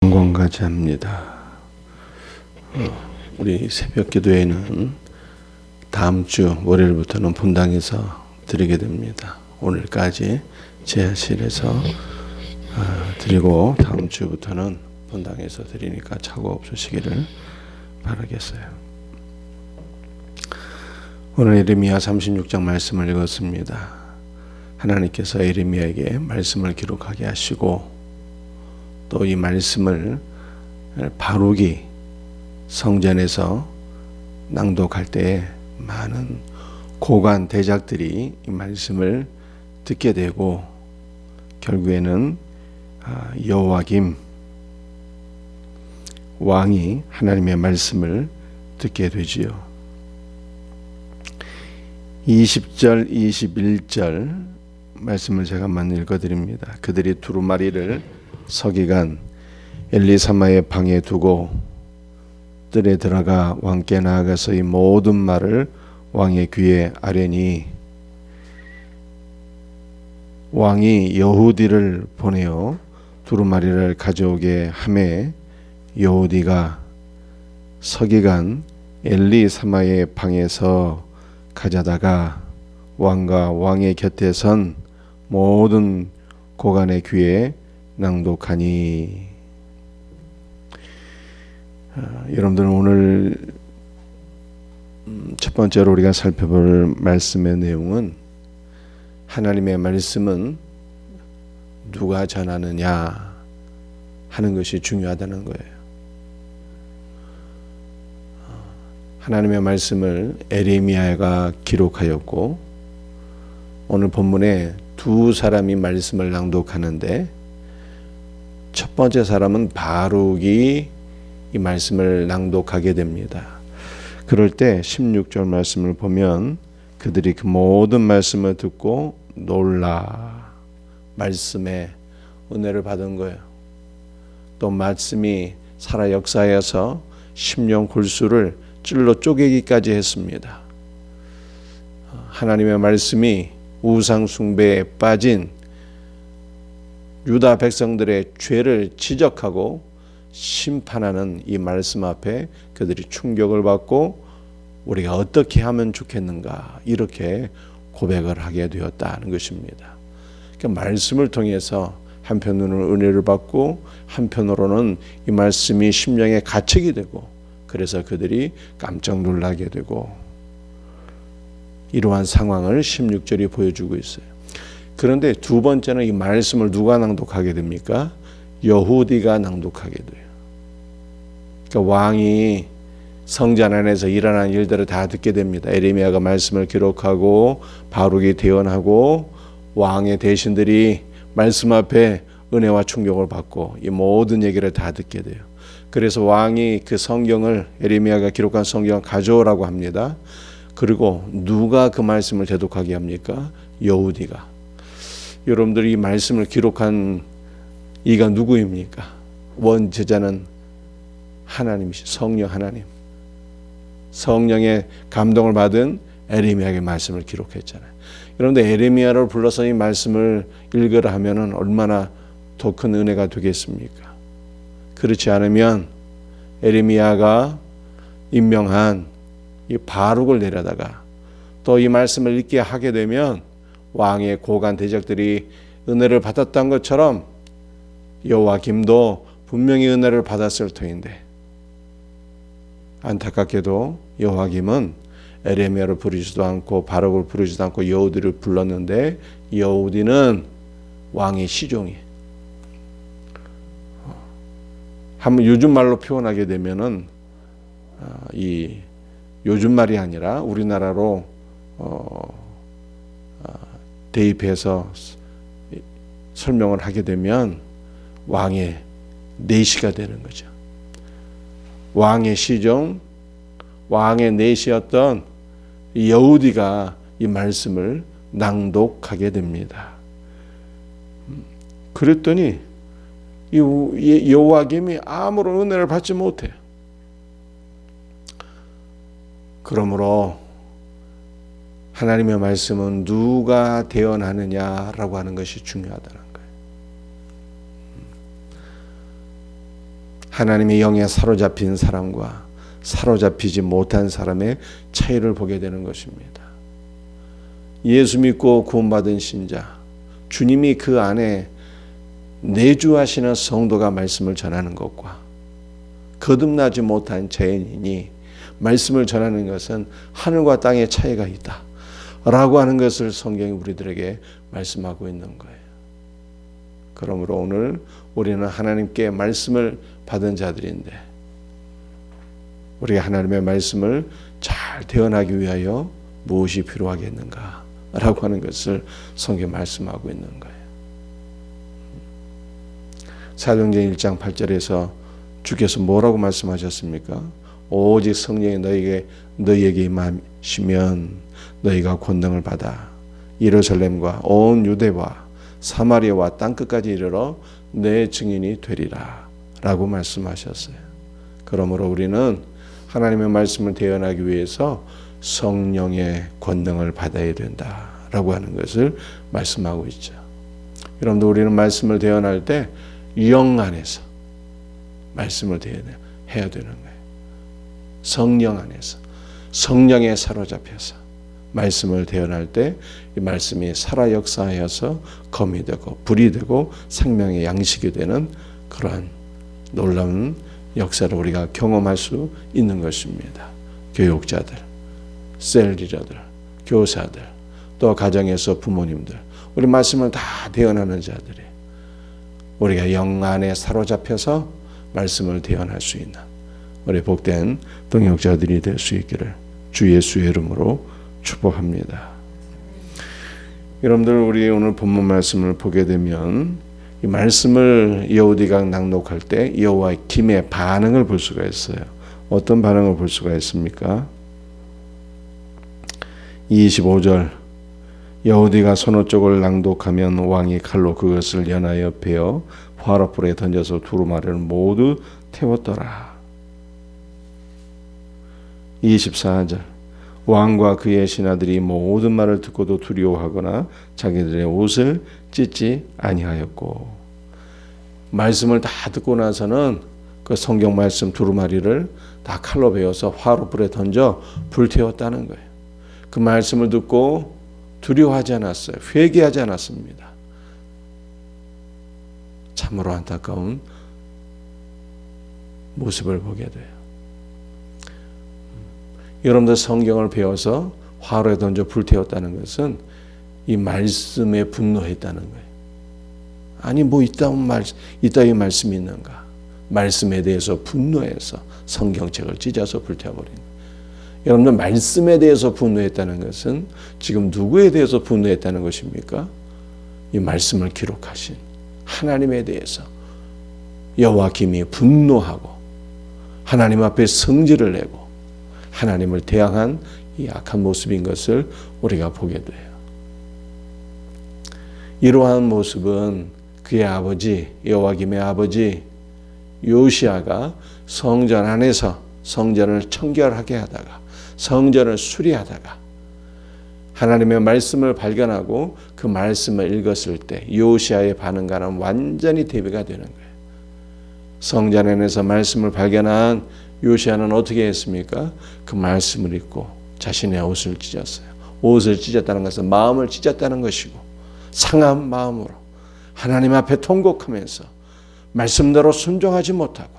건강가지합니다. 우리 새벽 기도회는 다음 주 월요일부터는 본당에서 드리게 됩니다. 오늘까지 제야실에서 드리고 다음 주부터는 본당에서 드리니까 착오 없으시기를 바라겠어요. 오늘 예레미야 36장 말씀을 읽었습니다. 하나님께서 예레미야에게 말씀을 기록하게 하시고 또 이 말씀을 바룩이 성전에서 낭독할 때 많은 고관 대작들이 이 말씀을 듣게 되고 결국에는 여호와김 왕이 하나님의 말씀을 듣게 되지요. 20절 21절 말씀을 제가 한번 읽어드립니다. 그들이 두루마리를 서기관 엘리사마의 방에 두고 뜰에 들어가 왕께 나아가서 이 모든 말을 왕의 귀에 아뢰니 왕이 여후디를 보내어 두루마리를 가져오게 하매 여후디가 서기관 엘리사마의 방에서 가져다가 왕과 왕의 곁에 선 모든 고관의 귀에 낭독하니. 여러분들은 오늘 첫 번째로 우리가 살펴볼 말씀의 내용은 하나님의 말씀은 누가 전하느냐 하는 것이 중요하다는 거예요. 하나님의 말씀을 예레미야가 기록하였고 오늘 본문에 두 사람이 말씀을 낭독하는데 첫 번째 사람은 바룩이 이 말씀을 낭독하게 됩니다. 그럴 때 16절 말씀을 보면 그들이 그 모든 말씀을 듣고 놀라 말씀에 은혜를 받은 거예요. 또 말씀이 살아 역사해서 심령 골수를 찔러 쪼개기까지 했습니다. 하나님의 말씀이 우상 숭배에 빠진 유다 백성들의 죄를 지적하고 심판하는 이 말씀 앞에 그들이 충격을 받고 우리가 어떻게 하면 좋겠는가 이렇게 고백을 하게 되었다는 것입니다. 그러니까 말씀을 통해서 한편으로는 은혜를 받고 한편으로는 이 말씀이 심령에 가책이 되고 그래서 그들이 깜짝 놀라게 되고 이러한 상황을 16절이 보여주고 있어요. 그런데 두 번째는 이 말씀을 누가 낭독하게 됩니까? 여후디가 낭독하게 돼요. 그러니까 왕이 성전 안에서 일어난 일들을 다 듣게 됩니다. 예레미야가 말씀을 기록하고 바룩이 대언하고 왕의 대신들이 말씀 앞에 은혜와 충격을 받고 이 모든 얘기를 다 듣게 돼요. 그래서 왕이 그 성경을 예레미야가 기록한 성경을 가져오라고 합니다. 그리고 누가 그 말씀을 대독하게 합니까? 여후디가. 여러분들이 이 말씀을 기록한 이가 누구입니까? 원제자는 하나님이시 성령 하나님. 성령의 감동을 받은 예레미야의 말씀을 기록했잖아요. 여러분들 예레미야를 불러서 이 말씀을 읽으라 하면은 얼마나 더 큰 은혜가 되겠습니까? 그렇지 않으면 예레미야가 임명한 이 바룩을 내려다가 또 이 말씀을 읽게 하게 되면 왕의 고관 대적들이 은혜를 받았던 것처럼 여호와김도 분명히 은혜를 받았을 터인데 안타깝게도 여호와김은 예레미야를 부르지도 않고 바룩을 부르지도 않고 여후디를 불렀는데 여후디는 왕의 시종이 한번 요즘 말로 표현하게 되면은 이 요즘 말이 아니라 우리나라로 대입해서 설명을 하게 되면 왕의 내시가 되는 거죠. 왕의 시종, 왕의 내시였던 여후디가 이 말씀을 낭독하게 됩니다. 그랬더니 이 여호와김이 아무런 은혜를 받지 못해요. 그러므로 하나님의 말씀은 누가 대언하느냐라고 하는 것이 중요하다는 거예요. 하나님의 영에 사로잡힌 사람과 사로잡히지 못한 사람의 차이를 보게 되는 것입니다. 예수 믿고 구원받은 신자, 주님이 그 안에 내주하시는 성도가 말씀을 전하는 것과 거듭나지 못한 죄인이 말씀을 전하는 것은 하늘과 땅의 차이가 있다 라고 하는 것을 성경이 우리들에게 말씀하고 있는 거예요. 그러므로 오늘 우리는 하나님께 말씀을 받은 자들인데 우리가 하나님의 말씀을 잘 대언하기 위하여 무엇이 필요하겠는가 라고 하는 것을 성경에 말씀하고 있는 거예요. 사도행전 1장 8절에서 주께서 뭐라고 말씀하셨습니까? 오직 성령이 너희에게 임하시면 너희가 권능을 받아 예루살렘과 온 유대와 사마리아와 땅끝까지 이르러 내 증인이 되리라 라고 말씀하셨어요. 그러므로 우리는 하나님의 말씀을 대언하기 위해서 성령의 권능을 받아야 된다라고 하는 것을 말씀하고 있죠. 여러분들 우리는 말씀을 대언할 때 영 안에서 말씀을 대언해야 되는 거예요. 성령 안에서 성령에 사로잡혀서 말씀을 대언할 때 이 말씀이 살아 역사하여서 검이 되고 불이 되고 생명의 양식이 되는 그러한 놀라운 역사를 우리가 경험할 수 있는 것입니다. 교육자들, 셀리더들, 교사들, 또 가정에서 부모님들, 우리 말씀을 다 대언하는 자들이 우리가 영 안에 사로잡혀서 말씀을 대언할 수 있는 우리 복된 동역자들이 될 수 있기를 주 예수의 이름으로 축복합니다. 여러분들 우리 오늘 본문 말씀을 보게 되면 이 말씀을 여호디가 낭독할 때 여호와 김의 반응을 볼 수가 있어요. 어떤 반응을 볼 수가 있습니까? 25절 여호디가 선호 쪽을 낭독하면 왕이 칼로 그것을 연하여 베어 화롯불에 던져서 두루마리를 모두 태웠더라. 24절 왕과 그의 신하들이 모든 말을 듣고도 두려워하거나 자기들의 옷을 찢지 아니하였고 말씀을 다 듣고 나서는 그 성경 말씀 두루마리를 다 칼로 베어서 화롯불에 던져 불태웠다는 거예요. 그 말씀을 듣고 두려워하지 않았어요. 회개하지 않았습니다. 참으로 안타까운 모습을 보게 돼요. 여러분들 성경을 배워서 화로에 던져 불태웠다는 것은 이 말씀에 분노했다는 거예요. 아니 뭐 이따위 말씀이 있는가? 말씀에 대해서 분노해서 성경책을 찢어서 불태워버린 거예요. 여러분들 말씀에 대해서 분노했다는 것은 지금 누구에 대해서 분노했다는 것입니까? 이 말씀을 기록하신 하나님에 대해서 여호와김이 분노하고 하나님 앞에 성질을 내고 하나님을 대항한 이 악한 모습인 것을 우리가 보게 돼요. 이러한 모습은 그의 아버지 여호와김의 아버지 요시야가 성전 안에서 성전을 청결하게 하다가 성전을 수리하다가 하나님의 말씀을 발견하고 그 말씀을 읽었을 때 요시야의 반응과는 완전히 대비가 되는 거예요. 성전 안에서 말씀을 발견한 요시야는 어떻게 했습니까? 그 말씀을 읽고 자신의 옷을 찢었어요. 옷을 찢었다는 것은 마음을 찢었다는 것이고 상한 마음으로 하나님 앞에 통곡하면서 말씀대로 순종하지 못하고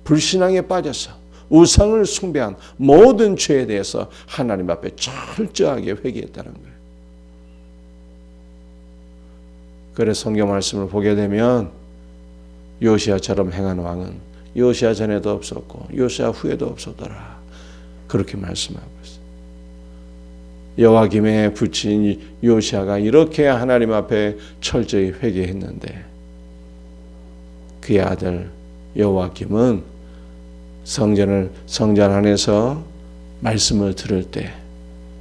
불신앙에 빠져서 우상을 숭배한 모든 죄에 대해서 하나님 앞에 철저하게 회개했다는 거예요. 그래서 성경 말씀을 보게 되면 요시야처럼 행한 왕은 요시야 전에도 없었고 요시야 후에도 없었더라. 그렇게 말씀하고 있어요. 여호와김의 부친 요시야가 이렇게 하나님 앞에 철저히 회개했는데 그의 아들 여호와김은 성전 안에서 말씀을 들을 때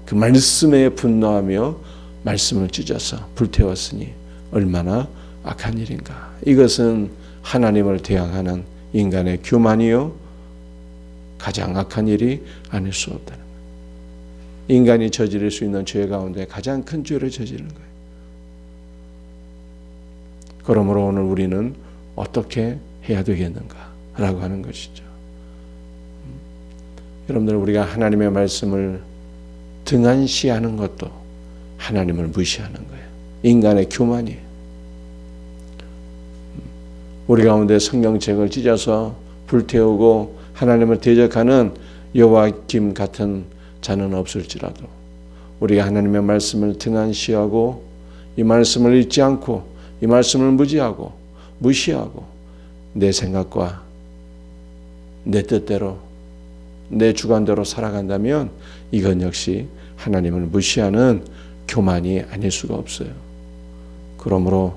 그 말씀에 분노하며 말씀을 찢어서 불태웠으니 얼마나 악한 일인가. 이것은 하나님을 대항하는 인간의 교만이요 가장 악한 일이 아닐 수 없다는 거예요. 인간이 저지를 수 있는 죄 가운데 가장 큰 죄를 저지른 거예요. 그러므로 오늘 우리는 어떻게 해야 되겠는가? 라고 하는 것이죠. 여러분들, 우리가 하나님의 말씀을 등한시하는 것도 하나님을 무시하는 거예요. 인간의 교만이에요. 우리 가운데 성경책을 찢어서 불태우고 하나님을 대적하는 여호와김 같은 자는 없을지라도 우리가 하나님의 말씀을 등한시하고 이 말씀을 읽지 않고 이 말씀을 무시하고 내 생각과 내 뜻대로 내 주관대로 살아간다면 이건 역시 하나님을 무시하는 교만이 아닐 수가 없어요. 그러므로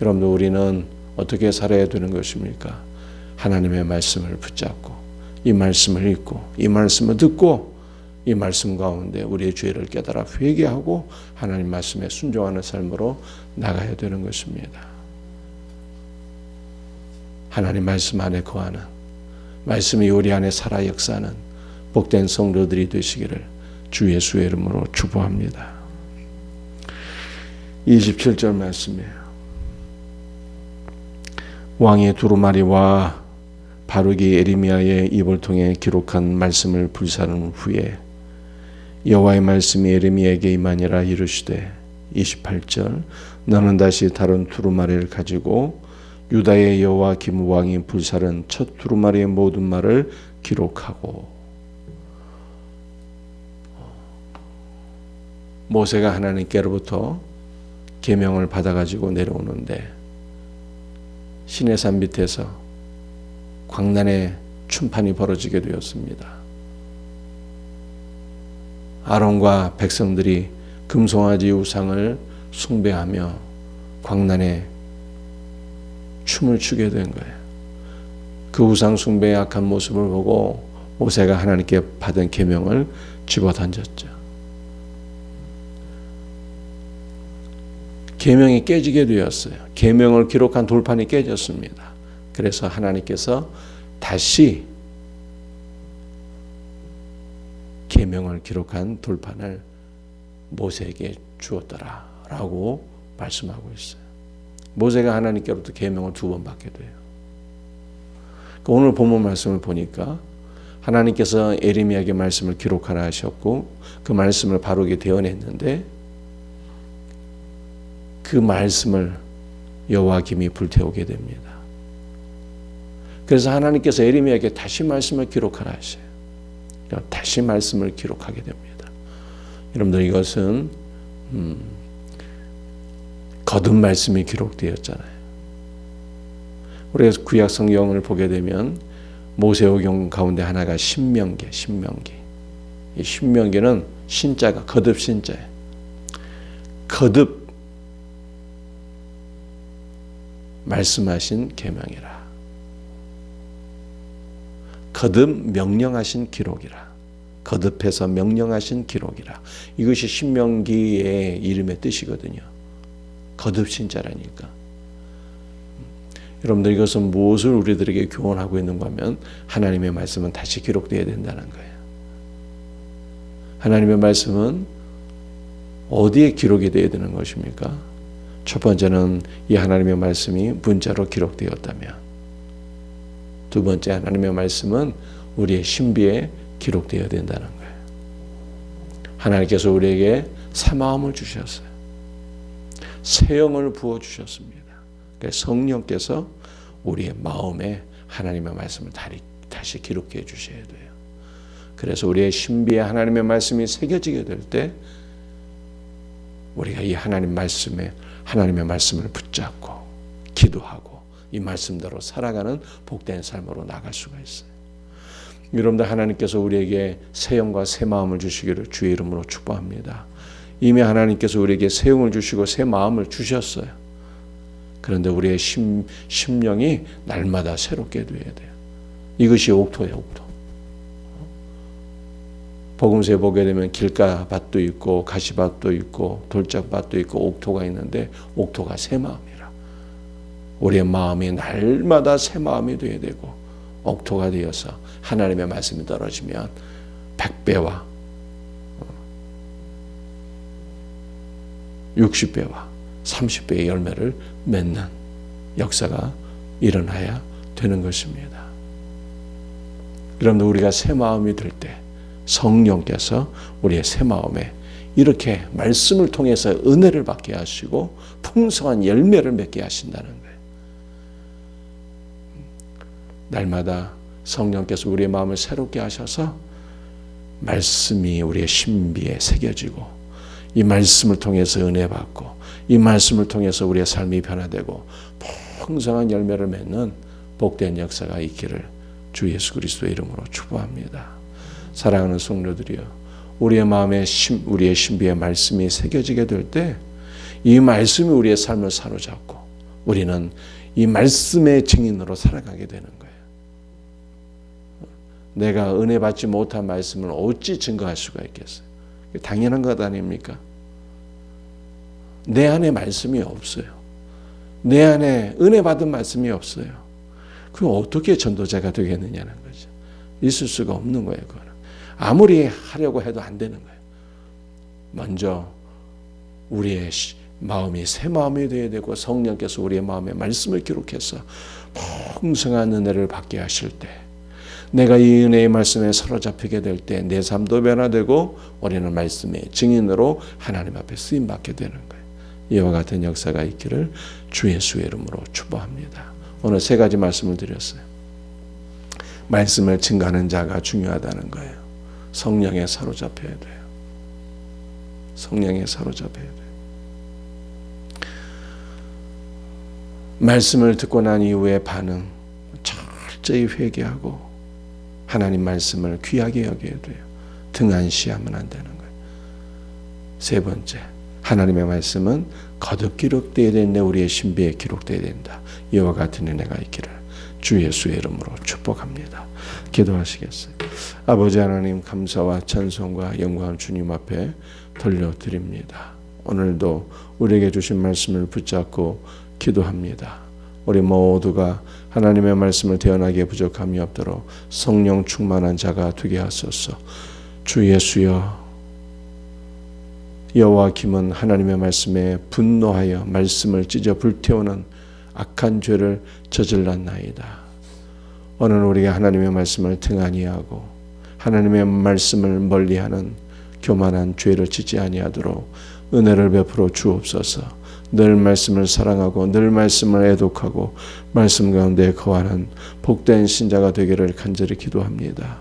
여러분들, 우리는 어떻게 살아야 되는 것입니까? 하나님의 말씀을 붙잡고 이 말씀을 읽고 이 말씀을 듣고 이 말씀 가운데 우리의 죄를 깨달아 회개하고 하나님 말씀에 순종하는 삶으로 나가야 되는 것입니다. 하나님 말씀 안에 거하는, 말씀이 우리 안에 살아 역사하는 복된 성도들이 되시기를 주 예수의 이름으로 축복합니다. 27절 말씀이에요. 왕의 두루마리와 바루기 에레미야의 입을 통해 기록한 말씀을 불사른 후에 여호와의 말씀이 에레미야에게 임하니라 이르시되 28절 너는 다시 다른 두루마리를 가지고 유다의 여호와김 왕이 불사른 첫 두루마리의 모든 말을 기록하고. 모세가 하나님께로부터 계명을 받아가지고 내려오는데 시내산 밑에서 광란의 춤판이 벌어지게 되었습니다. 아론과 백성들이 금송아지 우상을 숭배하며 광란에 춤을 추게 된 거예요. 그 우상 숭배의 악한 모습을 보고 모세가 하나님께 받은 계명을 집어던졌죠. 계명이 깨지게 되었어요. 계명을 기록한 돌판이 깨졌습니다. 그래서 하나님께서 다시 계명을 기록한 돌판을 모세에게 주었더라라고 말씀하고 있어요. 모세가 하나님께로부터 계명을 2번 받게 돼요. 오늘 본문 말씀을 보니까 하나님께서 에레미야에게 말씀을 기록하라 하셨고 그 말씀을 바르게 되어냈는데 그 말씀을 여호와김이 불태우게 됩니다. 그래서 하나님께서 에레미야에게 다시 말씀을 기록하라 하셔요. 다시 말씀을 기록하게 됩니다. 여러분들, 이것은 거듭 말씀이 기록되었잖아요. 우리가 구약 성경을 보게 되면 모세오경 가운데 하나가 신명기. 이 신명기는 신자가 거듭 신자예요. 거듭 말씀하신 계명이라. 거듭 명령하신 기록이라. 거듭해서 명령하신 기록이라. 이것이 신명기의 이름의 뜻이거든요. 거듭 신자라니까. 여러분들, 이것은 무엇을 우리들에게 교훈하고 있는가 하면 하나님의 말씀은 다시 기록되어야 된다는 거예요. 하나님의 말씀은 어디에 기록이 되어야 되는 것입니까? 첫 번째는 이 하나님의 말씀이 문자로 기록되었다면, 두 번째, 하나님의 말씀은 우리의 신비에 기록되어야 된다는 거예요. 하나님께서 우리에게 새 마음을 주셨어요. 새 영을 부어주셨습니다. 그래서 성령께서 우리의 마음에 하나님의 말씀을 다시 기록해 주셔야 돼요. 그래서 우리의 신비에 하나님의 말씀이 새겨지게 될 때 우리가 이 하나님의 말씀을 붙잡고 기도하고 이 말씀대로 살아가는 복된 삶으로 나갈 수가 있어요. 여러분들, 하나님께서 우리에게 새 영과 새 마음을 주시기를 주의 이름으로 축복합니다. 이미 하나님께서 우리에게 새 영을 주시고 새 마음을 주셨어요. 그런데 우리의 심령이 날마다 새롭게 되어야 돼요. 이것이 옥토예요, 옥토. 복음서에 보게 되면 길가밭도 있고 가시밭도 있고 돌짝밭도 있고 옥토가 있는데 옥토가 새 마음이라. 우리의 마음이 날마다 새 마음이 되어야 되고 옥토가 되어서 하나님의 말씀이 떨어지면 100배와 60배와 30배의 열매를 맺는 역사가 일어나야 되는 것입니다. 여러분들 우리가 새 마음이 들 때 성령께서 우리의 새 마음에 이렇게 말씀을 통해서 은혜를 받게 하시고 풍성한 열매를 맺게 하신다는 거예요. 날마다 성령께서 우리의 마음을 새롭게 하셔서 말씀이 우리의 신비에 새겨지고 이 말씀을 통해서 은혜 받고 이 말씀을 통해서 우리의 삶이 변화되고 풍성한 열매를 맺는 복된 역사가 있기를 주 예수 그리스도의 이름으로 축복합니다. 사랑하는 성도들이여, 우리의 마음에 우리의 신비의 말씀이 새겨지게 될 때 이 말씀이 우리의 삶을 사로잡고 우리는 이 말씀의 증인으로 살아가게 되는 거예요. 내가 은혜 받지 못한 말씀을 어찌 증거할 수가 있겠어요? 당연한 것 아닙니까? 내 안에 말씀이 없어요. 내 안에 은혜 받은 말씀이 없어요. 그럼 어떻게 전도자가 되겠느냐는 거죠. 있을 수가 없는 거예요. 그거는. 아무리 하려고 해도 안 되는 거예요. 먼저 우리의 마음이 새 마음이 되어야 되고 성령께서 우리의 마음에 말씀을 기록해서 풍성한 은혜를 받게 하실 때 내가 이 은혜의 말씀에 사로잡히게 될 때 내 삶도 변화되고 우리는 말씀의 증인으로 하나님 앞에 쓰임받게 되는 거예요. 이와 같은 역사가 있기를 주 예수의 이름으로 축복합니다. 오늘 세 가지 말씀을 드렸어요. 말씀을 증거하는 자가 중요하다는 거예요. 성령에 사로잡혀야 돼요. 성령에 사로잡혀야 돼요. 말씀을 듣고 난 이후의 반응, 철저히 회개하고 하나님 말씀을 귀하게 여겨야 돼요. 등한시하면 안 되는 거예요. 세 번째, 하나님의 말씀은 거듭 기록되어야 되는데 우리의 신비에 기록되어야 된다. 이와 같은 은혜가 있기를 주 예수의 이름으로 축복합니다. 기도하시겠어요? 아버지 하나님, 감사와 찬송과 영광을 주님 앞에 돌려드립니다. 오늘도 우리에게 주신 말씀을 붙잡고 기도합니다. 우리 모두가 하나님의 말씀을 대언하기에 부족함이 없도록 성령 충만한 자가 되게 하소서. 주 예수여, 여호와김은 하나님의 말씀에 분노하여 말씀을 찢어 불태우는 악한 죄를 저질렀나이다. 오늘 우리가 하나님의 말씀을 등한히 하고 하나님의 말씀을 멀리하는 교만한 죄를 짓지 아니하도록 은혜를 베풀어 주옵소서. 늘 말씀을 사랑하고 늘 말씀을 애독하고 말씀 가운데 거하는 복된 신자가 되기를 간절히 기도합니다.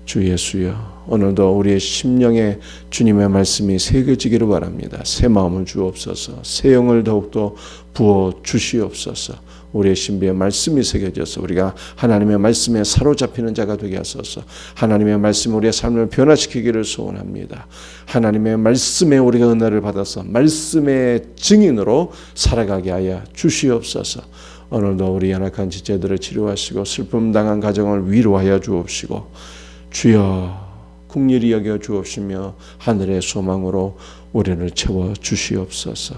주 예수여, 오늘도 우리의 심령에 주님의 말씀이 새겨지기를 바랍니다. 새 마음을 주옵소서. 새 영을 더욱더 부어 주시옵소서. 우리의 신비의 말씀이 새겨져서 우리가 하나님의 말씀에 사로잡히는 자가 되게 하소서. 하나님의 말씀 우리의 삶을 변화시키기를 소원합니다. 하나님의 말씀에 우리가 은혜를 받아서 말씀의 증인으로 살아가게 하여 주시옵소서. 오늘도 우리 연약한 지체들을 치료하시고 슬픔 당한 가정을 위로하여 주옵시고 주여 긍휼히 여겨 주옵시며 하늘의 소망으로 우리를 채워 주시옵소서.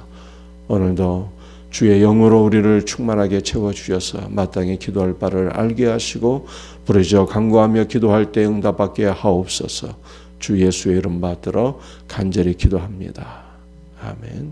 오늘도 주의 영으로 우리를 충만하게 채워주셔서 마땅히 기도할 바를 알게 하시고 부르짖어 간구하며 기도할 때 응답받게 하옵소서. 주 예수의 이름 받들어 간절히 기도합니다. 아멘.